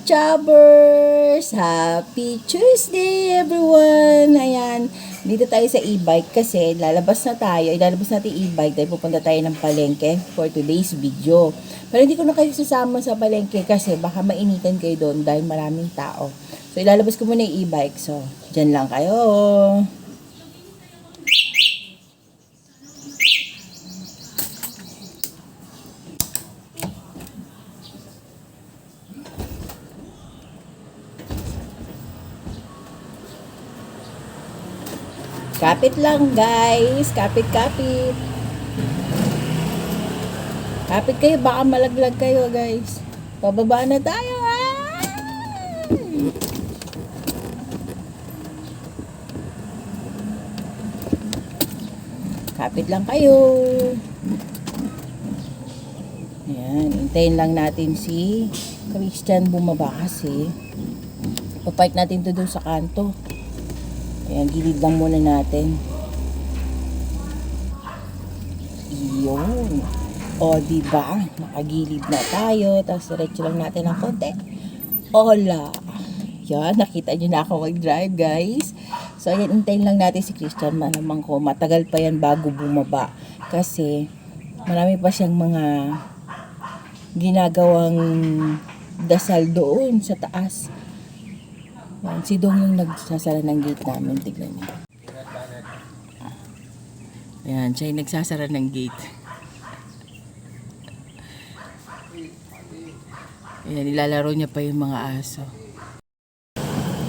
Choppers! Happy Tuesday, everyone! Ayan, dito tayo sa e-bike kasi lalabas natin e-bike dahil pupunta tayo ng palengke for today's video. Pero hindi ko na kayo sasama sa palengke kasi baka mainitan kayo doon dahil maraming tao. So, ilalabas ko muna yung e-bike. So, dyan lang kayo. Kapit lang, guys. Kapit. Kapit kayo, baka malaglag kayo, guys. Pababa na tayo, Kapit lang kayo. Ayan, hintayin lang natin si Christian bumaba kasi. Papark natin to doon sa kanto. Ayan, gilid lang muna natin. Iyon. O, diba? Nakagilid na tayo. Tapos, diretso lang natin ng konti. Hola! Yan, nakita nyo na ako mag-drive, guys. So, ayan, hintayin lang natin si Christian. Malamang ko, matagal pa yan bago bumaba. Kasi, marami pa siyang mga ginagawang dasal doon sa taas. Yan, si Dong yung nagsasara ng gate namin. Tignan niyo. Yan, siya yung nagsasara ng gate. Ayan, nilalaro niya pa yung mga aso.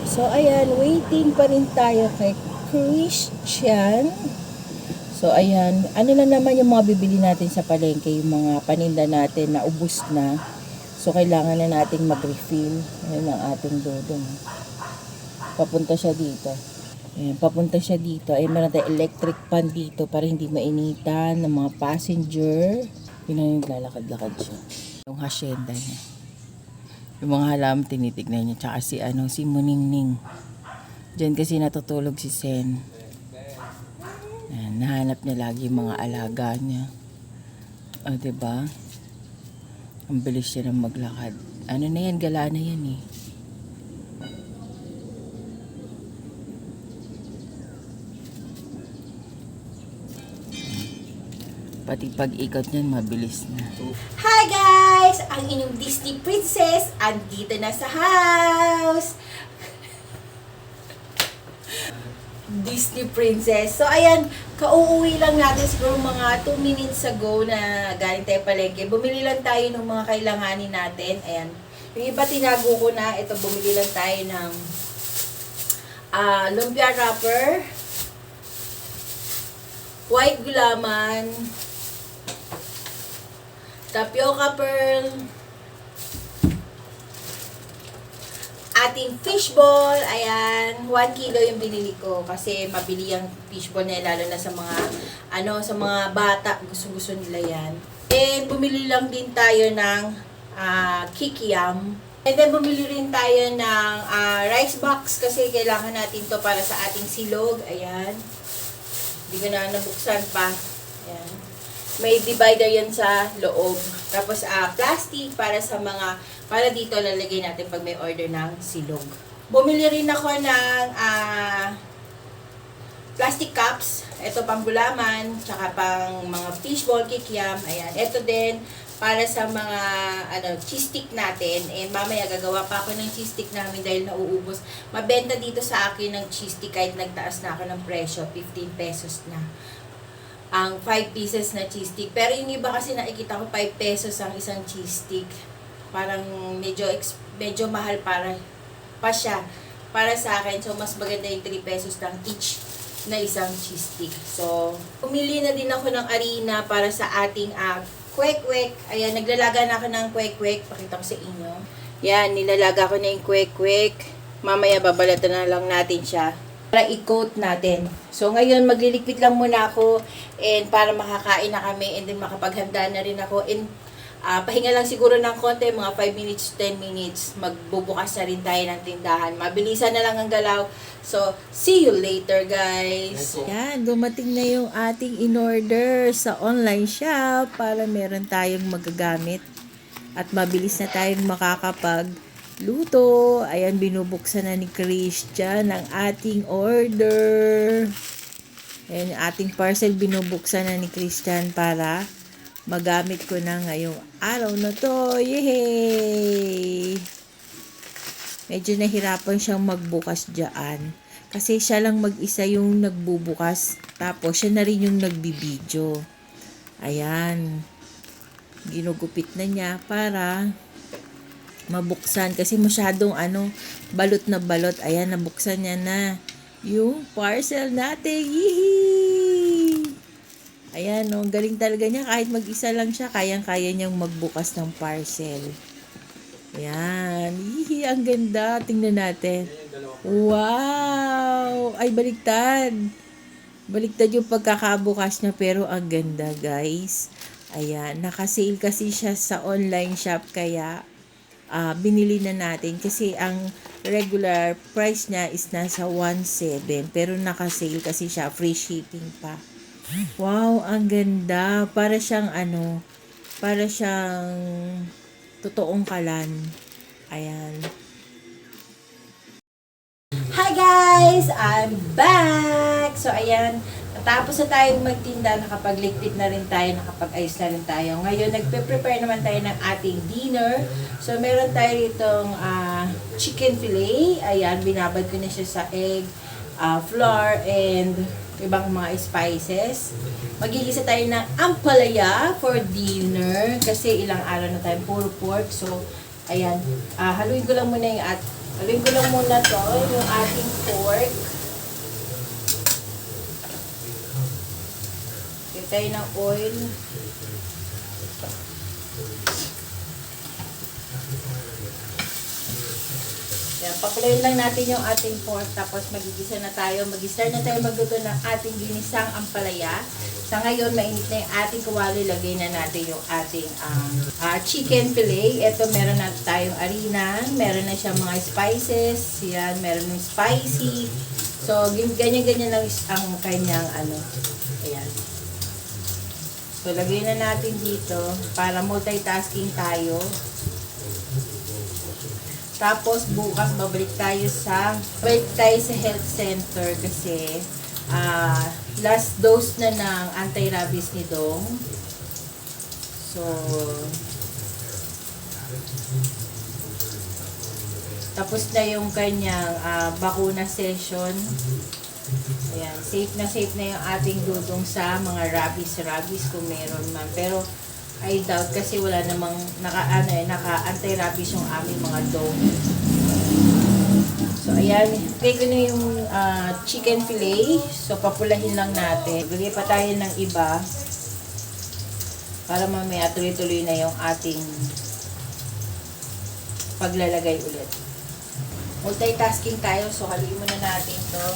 So, ayan, waiting pa rin tayo kay Christian. So, ayan, ano na naman yung mga bibili natin sa palengke, yung mga paninda natin na ubos na. So, kailangan na nating mag-refill. Ayan ang ating dodong. Papunta siya dito. Ayan, papunta siya dito. Ayan, meron tayong electric pan dito para hindi mainitan ng mga passenger. Yun ang naglalakad-lakad siya. Yung hasyenda niya. Yung mga halaman tinitignan niya. Tsaka si Muningning. Diyan kasi natutulog si Sen. Ayan, nahanap niya lagi yung mga alaga niya. O, diba? Ang bilis siya ng maglakad. Ano na yan? Gala na yan eh. Pati pag-ikot niyan, mabilis na. Hi guys! Ang inyong Disney Princess andito na sa house! Disney Princess. So ayan, kauuwi lang natin siguro mga 2 minutes ago na galing tayo palengke. Bumili lang tayo ng mga kailanganin natin. Ayan. Yung iba tinago ko na. Ito, bumili lang tayo ng lumpia wrapper, white gulaman, tapioca pearl, ating fishball. Ayan, 1 kilo yung binili ko kasi mabili yung fishball na lalo na sa mga sa mga bata, gusto nila yan. And bumili lang din tayo ng kikiam. And then bumili rin tayo ng rice box kasi kailangan natin to para sa ating silog. Ayan. Hindi ko na nabuksan pa. Ayan. May divider yan sa loob. Tapos, plastic para dito lalagay natin pag may order ng silog. Bumili rin ako ng plastic cups. Ito pang gulaman, tsaka pang mga fishball, kikiam. Ayan. Ito din para sa mga cheese stick natin. And mamaya gagawa pa ako ng cheese stick namin dahil nauubos. Mabenta dito sa akin ng cheese stick kahit nagtaas na ako ng presyo. 15 pesos na ang 5 pieces na cheese stick. Pero yung iba kasi nakikita ko 5 pesos ang isang cheese stick. Parang medyo mahal pa siya para sa akin. So, mas maganda yung 3 pesos lang each na isang cheese stick. So, pumili na din ako ng harina para sa ating kwek-kwek. Ayan, naglalaga na ako ng kwek-kwek. Pakita ko sa inyo. Yan, nilalaga ko na yung kwek-kwek. Mamaya babalatan na lang natin siya para i-coat natin. So, ngayon, magliligpit lang muna ako and para makakain na kami and then makapaghanda na rin ako and pahinga lang siguro ng konti, mga 5 minutes, 10 minutes. Magbubukas na rin tayo ng tindahan. Mabilisan na lang ang galaw. So, see you later, guys. Yan, dumating na yung ating in-order sa online shop para meron tayong magagamit at mabilis na tayong luto. Ayan, binubuksan na ni Christian ang ating order. Ayan, yung ating parcel binubuksan na ni Christian para magamit ko na ngayong araw na to. Yehey! Medyo nahirapan siyang magbukas dyan. Kasi siya lang mag-isa yung nagbubukas. Tapos siya na rin yung nagbibideo. Ayan. Ginugupit na niya para mabuksan. Kasi masyadong balot na balot. Ayan, nabuksan niya na yung parcel natin. Yee! Ayan, no, galing talaga niya. Kahit mag-isa lang siya, kayang-kaya niyang magbukas ng parcel. Ayan. Yee, ang ganda. Tingnan natin. Wow! Ay, baliktad. Baliktad yung pagkakabukas niya, pero ang ganda, guys. Ayan, naka-sale kasi siya sa online shop, kaya binili na natin. Kasi ang regular price niya is nasa 1.7, pero naka-sale kasi siya, free shipping pa. Wow, ang ganda. Para siyang totoong kalan. Ayan. Hi guys! I'm back! So ayan, natapos na tayong magtinda, nakapagligpit na rin tayo, nakapag-ayos na rin tayo. Ngayon, nagpe-prepare naman tayo ng ating dinner. So meron tayo ditong chicken fillet. Ayan, binabad ko na siya sa egg, flour, and ibang mga spices. Magigisa tayo ng ampalaya for dinner kasi ilang araw na tayo puro pork. So ayan, haluin ko lang muna yung ating pork. Lagyan tayo ng oil. Yan, papalayin lang natin yung ating pork, tapos magigisa na tayo. Mag-start na tayo magluto ng ating ginisang ampalaya. Sa ngayon, mainit na yung ating kawali. Lagay na natin yung ating chicken fillet. Ito, meron na tayong harina. Meron na siyang mga spices. Yan, meron ng spicy. So, ganyan-ganyan lang ang kanyang Ayan. So, lagay na natin dito para multitasking tayo. Tapos, bukas, babalik tayo sa health center kasi last dose na ng anti-rabies ni Dong. So, tapos na yung kanyang bakuna session. Ayan, safe na yung ating dudong sa mga rabies kung meron man. Pero, I doubt kasi wala namang naka-anti-rabies yung aming mga dog. So, ayan. Lagay ko na yung chicken fillet. So, papulahin lang natin. Lagay pa tayo ng iba para mamaya tuloy-tuloy na yung ating paglalagay ulit. Multitasking tayo. So, haluin muna natin to.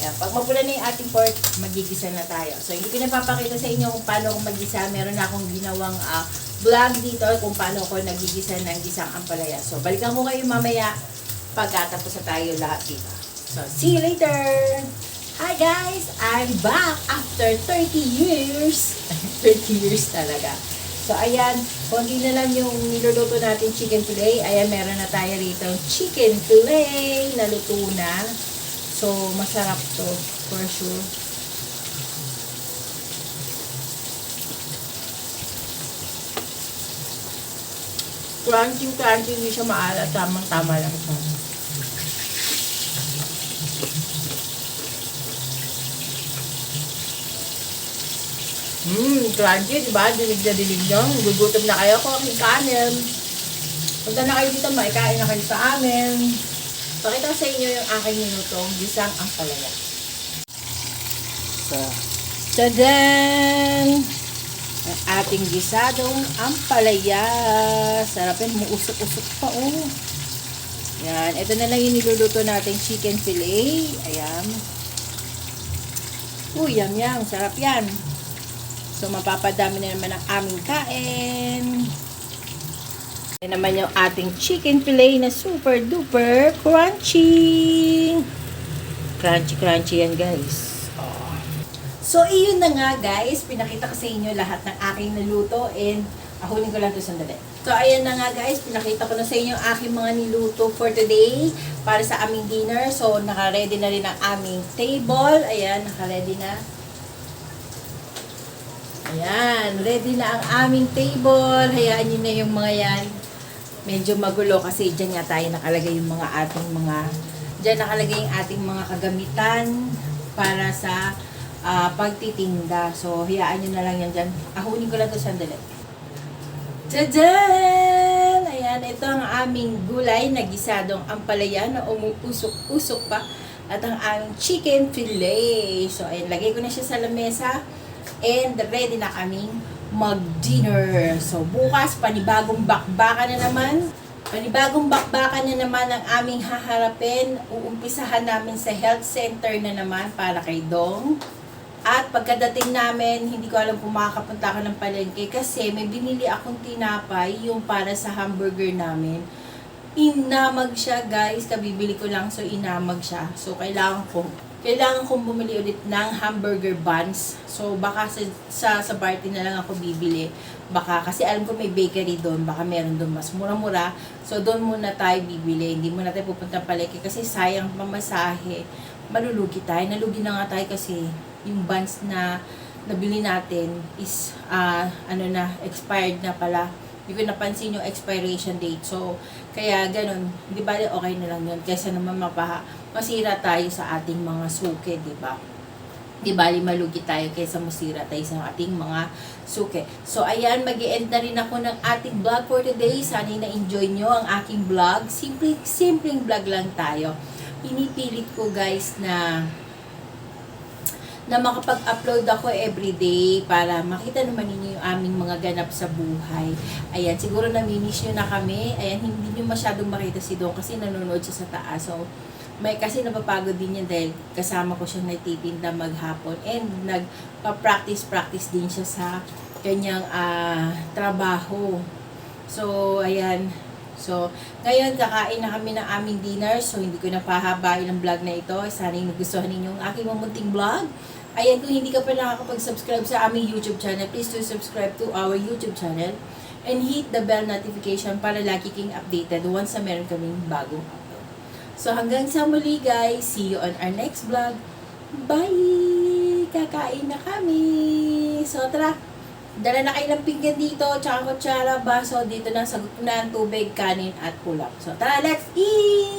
Ayan, pag mapula na yung ating pork, magigisa na tayo. So, hindi ko napapakita sa inyo kung paano ako magisa. Meron na akong ginawang vlog dito kung paano ako nagigisa ng gisang ampalaya. So, balikan ko kayo mamaya pagkatapos na tayo lahat dito. So, see you later! Hi guys! I'm back after 30 years. 30 years talaga. So, ayan. Konti na lang yung niluluto natin chicken fillet. Ayan, meron na tayo rito chicken fillet na luto na. So, masarap to, for sure. Crunchy, hindi siya maalat. Tamang-tama lang siya. Crunchy, diba? Dilig na dilig nyo. Gugutom na kayo kung aking kanin. Punta na kayo dito, maikain na kayo sa amin. Pakita sa inyo yung aking minutong gisang ampalaya. So, tadaan! Ang ating gisadong ampalaya. Sarapin, muusok-usok pa, oh. Yan, ito na lang yung niluluto natin chicken fillet. Ayan. Yum. Sarap yan. So, mapapadami na naman ang aming kain. Yan naman yung ating chicken fillet na super duper crunchy. Crunchy yan, guys. Oh. So, iyon na nga guys. Pinakita ko sa inyo lahat ng aking naluto and ahulin ko lang ito sandali. So, ayan na nga guys. Pinakita ko na sa inyo ang aking mga niluto for today para sa aming dinner. So, naka-ready na rin ang aming table. Ayan, naka-ready na. Ayan, ready na ang aming table. Hayaan nyo na yung mga yan. Medyo magulo kasi dyan nga tayo nakalagay yung mga ating mga, dyan nakalagay yung ating mga kagamitan para sa pagtitinda. So, hayaan nyo na lang yan dyan. Ahunin ko lang ito sandali. Tadaan! Ayan, ito ang aming gulay na gisadong ampalaya na umuusok-usok pa. At ang aming chicken fillet. So, ayan, lagay ko na siya sa lamesa. And ready na kaming mag-dinner. So, bukas, panibagong bakbakan na naman. Panibagong bakbakan na naman ang aming haharapin. Uumpisahan namin sa health center na naman para kay Dong. At pagkadating namin, hindi ko alam kung makakapunta ako ng palengke kasi may binili akong tinapay yung para sa hamburger namin. Inamag siya guys, kabibili ko lang so inamag siya. So kailangan kong bumili ulit ng hamburger buns. So baka sa party na lang ako bibili. Baka kasi alam ko may bakery doon, baka meron doon mas mura-mura. So doon muna tayo bibili. Hindi muna tayo pupunta palengke kasi sayang pamasahe. Malulugi tayo. Nalugi na nga tayo kasi yung buns na nabili natin is expired na pala. Hindi ko napansin yung expiration date. So, kaya ganun, di ba okay na lang yun kaysa naman masira tayo sa ating mga suke, di ba? Di bali malugi tayo kaysa masira tayo sa ating mga suke. So, ayan, mag-i-end na rin ako ng ating vlog for today. Sana na-enjoy nyo ang aking vlog. Simpleng vlog lang tayo. Pinipilit ko guys na makapag-upload ako everyday para makita naman ninyo yung aming mga ganap sa buhay. Ayan, siguro namimiss nyo na kami. Ayan, hindi nyo masyadong makita si Dong kasi nanonood siya sa taas. So, kasi napapagod din yan dahil kasama ko siyang nagtitinda maghapon and nagpa-practice din siya sa kanyang trabaho. So, ayan. So, ngayon kakain na kami ng aming dinner. So, hindi ko na pahabain ang vlog na ito. Sana yung nagustuhan ninyo ang aking mamunting vlog. Ayan, kung hindi ka pa nakakapag-subscribe sa aming YouTube channel, please do subscribe to our YouTube channel and hit the bell notification para lagi king updated once na meron kaming bagong upload. So, hanggang sa muli guys. See you on our next vlog. Bye! Kakain na kami! So, tara! Dala na kayo ng pinggan dito, tsaka kutsara, baso, dito na, sagot na ang tubig, kanin, at pulap. So, tara, let's eat!